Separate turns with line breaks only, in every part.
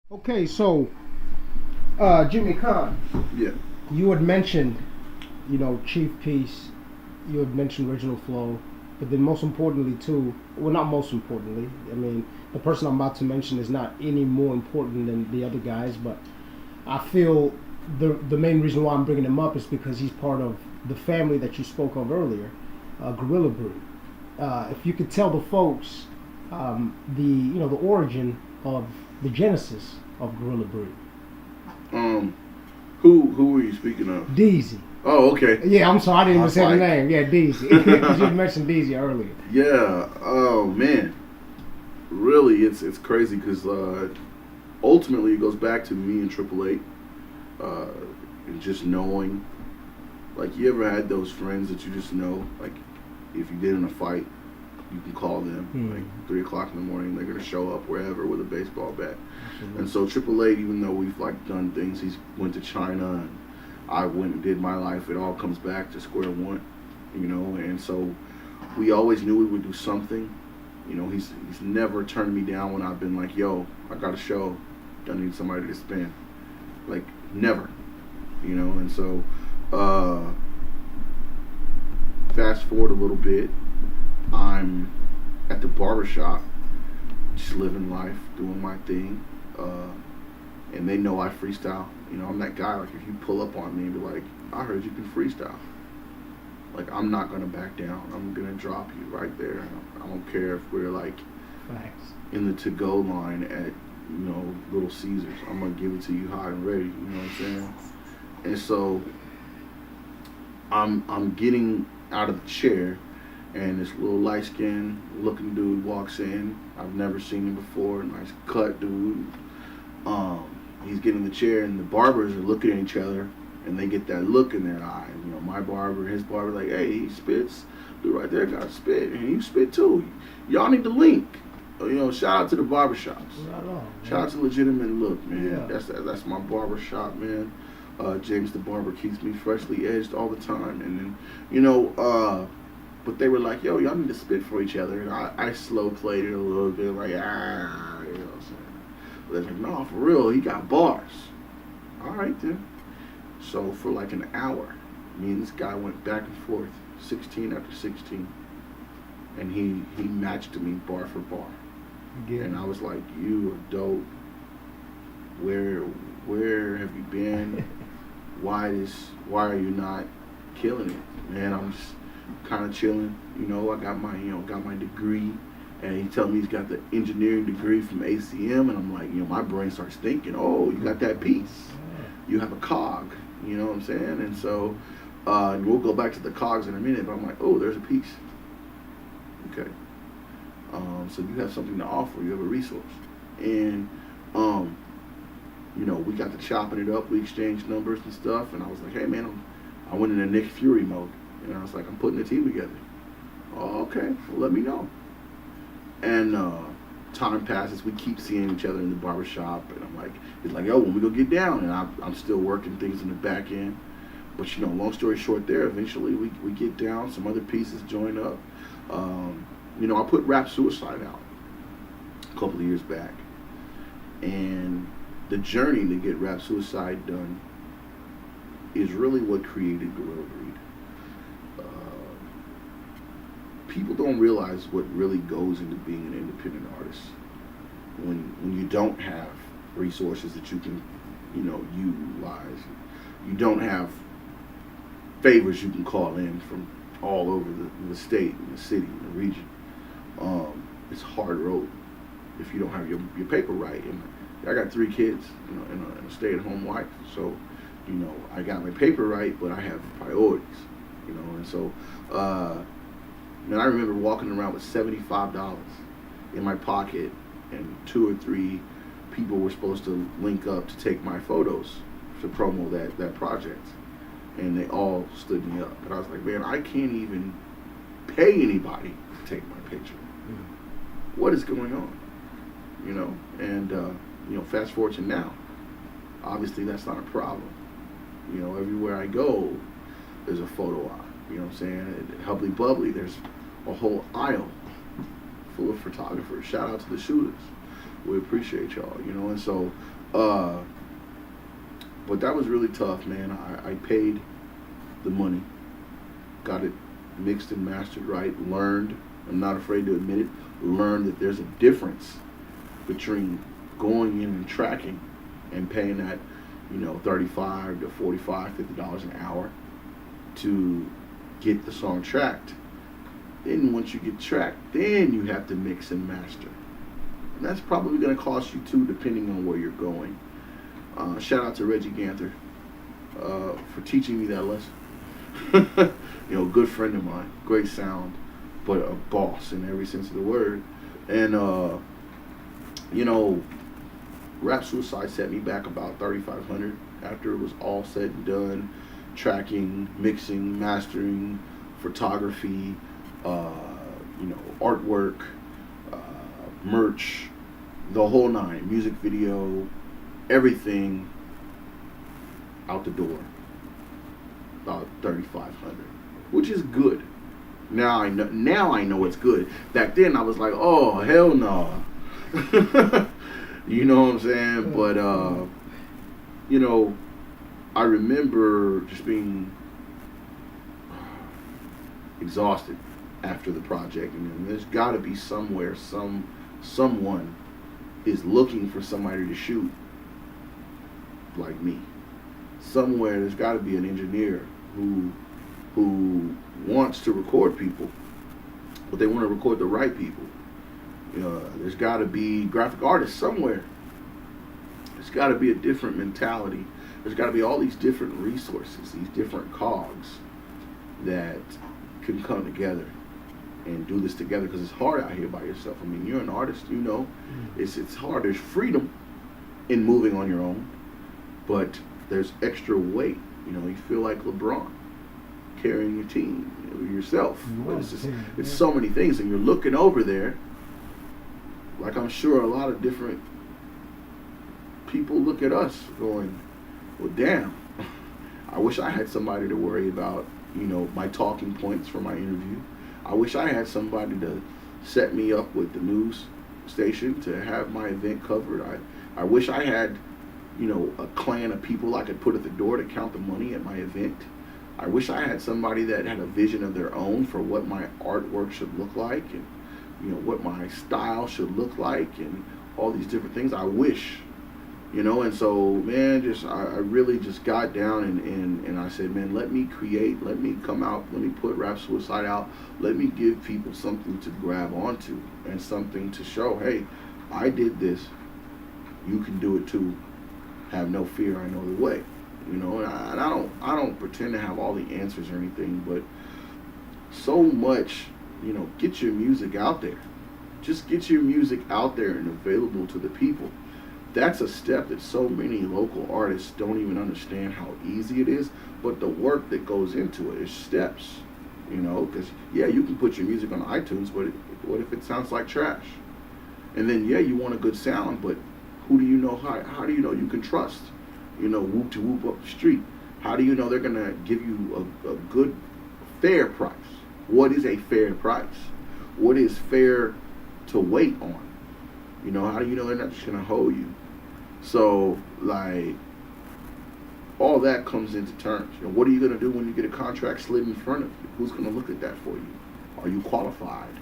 Okay, so Jimmy Khan,
Yeah.
you had mentioned, Chief Peace. You had mentioned Original Flow, but then most importantly too. Well, not most importantly. I mean, the person I'm about to mention is not any more important than the other guys, but I feel the main reason why I'm bringing him up is because he's part of the family that you spoke of earlier, Gorilla Brew. If you could tell the folks the origin of the genesis of Gorilla Brew.
Um, who were you speaking of?
Deezy.
Oh, okay.
Yeah, I'm sorry, I didn't
I
even
was
say the
like,
name. Yeah, Deezy. Because you mentioned Deezy earlier.
yeah. Oh man, really, it's crazy because ultimately it goes back to me and Triple Eight, and just knowing. Like, you ever had those friends that you just know, like, if you get in a fight, you can call them like 3 o'clock in the morning. They're gonna show up wherever with a baseball bat.
Absolutely.
And so Triple Eight, even though we've like done things, he's went to China and I went and did my life. It all comes back to square one, And so we always knew we would do something. He's never turned me down when I've been like, "Yo, I got a show. I need somebody to spin." Like, never, And so uh, fast forward a little bit, I'm at the barbershop, just living life, doing my thing, and they know I freestyle. I'm that guy. Like, if you pull up on me and be like, "I heard you can freestyle," like, I'm not gonna back down. I'm gonna drop you right there. I don't care if we're like
Facts.
in the to-go line at Little Caesars. I'm gonna give it to you hot and ready. You know what I'm saying? And so I'm getting out of the chair, and this little light skinned looking dude walks in. I've never seen him before. Nice cut dude. He's getting in the chair, and the barbers are looking at each other, and they get that look in their eye. My barber, his barber, like, "Hey, he spits. Dude right there got spit, and you spit too. Y'all need to link." Shout out to the barbershops.
Right on,
Shout out to Legitimate Look, man.
Yeah.
That's my barbershop, man. James the barber keeps me freshly edged all the time, and then but they were like, "Yo, y'all need to spit for each other," and I slow played it a little bit, like, what I'm saying. But they're like, "No, for real, he got bars." All right then. So for like an hour, me and this guy went back and forth, 16 after 16, and he matched me bar for bar.
Yeah.
And I was like, "You are dope. Where have you been? Why are you not killing it?" Man, I'm just kind of chilling. I got my degree, and he told me he's got the engineering degree from ACM, and I'm like, my brain starts thinking, "Oh, you got that piece. You have a cog." You know what I'm saying? And so we'll go back to the cogs in a minute, but I'm like, "Oh, there's a piece. Okay. So you have something to offer. You have a resource." And we got to chopping it up. We exchanged numbers and stuff, and I was like, "Hey, man, I went into Nick Fury mode." And I was like, "I'm putting a team together." "Oh, okay. Well, let me know." And time passes. We keep seeing each other in the barbershop, and I'm like, he's like, "Yo, when we go get down," and I'm still working things in the back end. But long story short, there eventually we get down. Some other pieces join up. I put Rap Suicide out a couple of years back, and the journey to get Rap Suicide done is really what created Gorilla Breed. People don't realize what really goes into being an independent artist when you don't have resources that you can utilize. You don't have favors you can call in from all over the state and the city and the region. It's hard road if you don't have your paper right. And I got 3 kids, and a stay-at-home wife, so I got my paper right, but I have priorities, and so man, I remember walking around with $75 in my pocket, and 2 or 3 people were supposed to link up to take my photos to promo that project, and they all stood me up. And I was like, "Man, I can't even pay anybody to take my picture. What is going on?" And fast forward to now. Obviously, that's not a problem. Everywhere I go, there's a photo op. You know what I'm saying? At Hubbly Bubbly, there's a whole aisle full of photographers. Shout out to the shooters. We appreciate y'all, you know. And so, uh, but that was really tough, man. I paid the money, got it mixed and mastered right, learned, I'm not afraid to admit it, learned that there's a difference between going in and tracking and paying that, you know, $35 to $45, $50 an hour to get the song tracked. Then once you get tracked, then you have to mix and master. And that's probably going to cost you too, depending on where you're going. Shout out to Reggie Ganther for teaching me that lesson. You know, good friend of mine, great sound, but a boss in every sense of the word. And you know, Rap Suicide set me back about $3,500 after it was all said and done. Tracking, mixing, mastering, photography, you know, artwork, merch, the whole nine, music video, everything out the door. About $3,500, which is good. Now I know it's good. Back then I was like, oh hell no. You know what I'm saying? But you know, I remember just being exhausted after the project, and there's got to be somewhere someone is looking for somebody to shoot like me. Somewhere there's got to be an engineer who wants to record people, but they want to record the right people. There's got to be graphic artists somewhere. There's got to be a different mentality. There's got to be all these different resources, these different cogs that can come together and do this together, because it's hard out here by yourself. I mean, you're an artist, you know. It's hard. There's freedom in moving on your own, but there's extra weight. You know, you feel like LeBron carrying your team, yourself. It's so many things, and you're looking over there, like I'm sure a lot of different people look at us going, well, damn, I wish I had somebody to worry about, you know, my talking points for my interview. I wish I had somebody to set me up with the news station to have my event covered. I wish I had, you know, a clan of people I could put at the door to count the money at my event. I wish I had somebody that had a vision of their own for what my artwork should look like, and, you know, what my style should look like, and all these different things. I wish, you know. And so, man, I really just got down and I said, man, let me create, let me come out, let me put Rap Suicide out, let me give people something to grab onto and something to show, hey, I did this, you can do it too. Have no fear, I know the way. You know, and I don't pretend to have all the answers or anything, but so much, you know, get your music out there. Just get your music out there and available to the people. That's a step that so many local artists don't even understand how easy it is, but the work that goes into it is steps, you know, because, yeah, you can put your music on iTunes, but what if it sounds like trash? And then, yeah, you want a good sound, but who do you know, how do you know you can trust? You know, whoop to whoop up the street. How do you know they're going to give you a good, fair price? What is a fair price? What is fair to wait on? You know, how do you know they're not just going to hold you? So, like, all that comes into terms. You know, what are you going to do when you get a contract slid in front of you? Who's going to look at that for you? Are you qualified?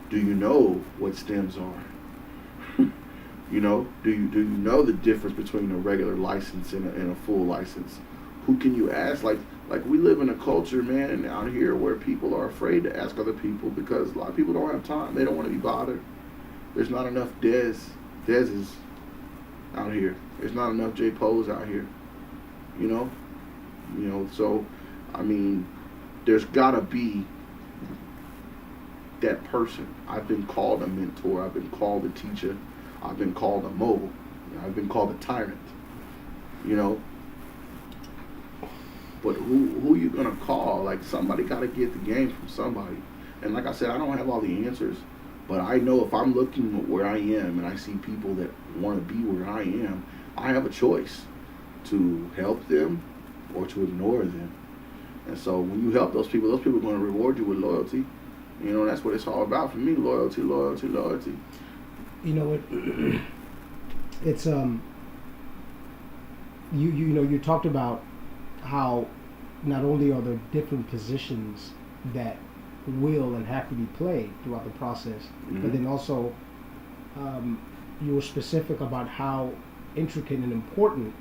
Do you know what stems are? You know, do you know the difference between a regular license and a full license? Who can you ask? Like we live in a culture, man, out here where people are afraid to ask other people because a lot of people don't have time. They don't want to be bothered. There's not enough Dez's out here. There's not enough J. Poes out here. You know. So, I mean, there's gotta be that person. I've been called a mentor. I've been called a teacher. I've been called a mogul. I've been called a tyrant. You know. But who you gonna call? Like, somebody gotta get the game from somebody. And like I said, I don't have all the answers, but I know if I'm looking at where I am and I see people that want to be where I am, I have a choice to help them or to ignore them. And so when you help those people are going to reward you with loyalty. You know, that's what it's all about for me. Loyalty, loyalty, loyalty.
You know what? it's you talked about how not only are there different positions that will and have to be played throughout the process, but then also you were specific about how intricate and important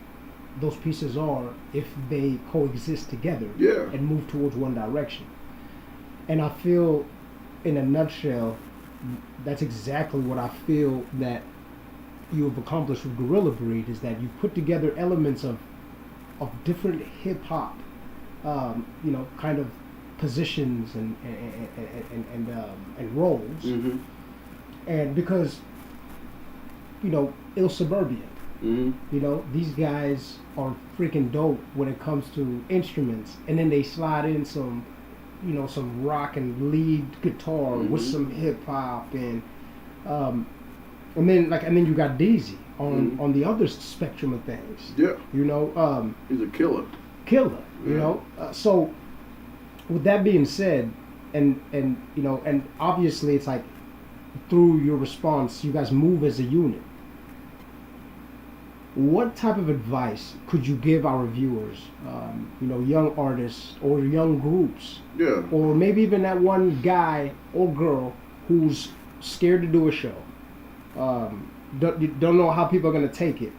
those pieces are if they coexist together and move towards one direction. And I feel, in a nutshell, that's exactly what I feel that you have accomplished with Gorilla Breed, is that you've put together elements of different hip hop, kind of positions and roles, and because Il Suburbia, these guys are freaking dope when it comes to instruments, and then they slide in some rock and lead guitar with some hip hop and then you got Deezy on the other spectrum of things.
Yeah.
He's
a killer.
So with that being said, and obviously it's like through your response, you guys move as a unit. What type of advice could you give our viewers, young artists or young groups, or maybe even that one guy or girl who's scared to do a show, don't know how people are going to take it,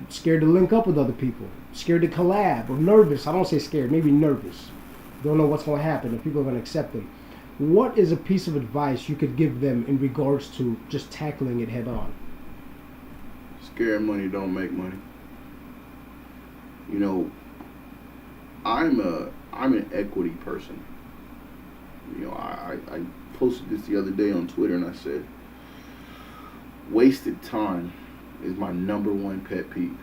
scared to link up with other people, scared to collab, or nervous? I don't say scared, maybe nervous. Don't know what's going to happen, if people are going to accept them. What is a piece of advice you could give them in regards to just tackling it head on?
Scared money don't make money. I'm an equity person. I posted this the other day on Twitter, and I said, wasted time is my number one pet peeve.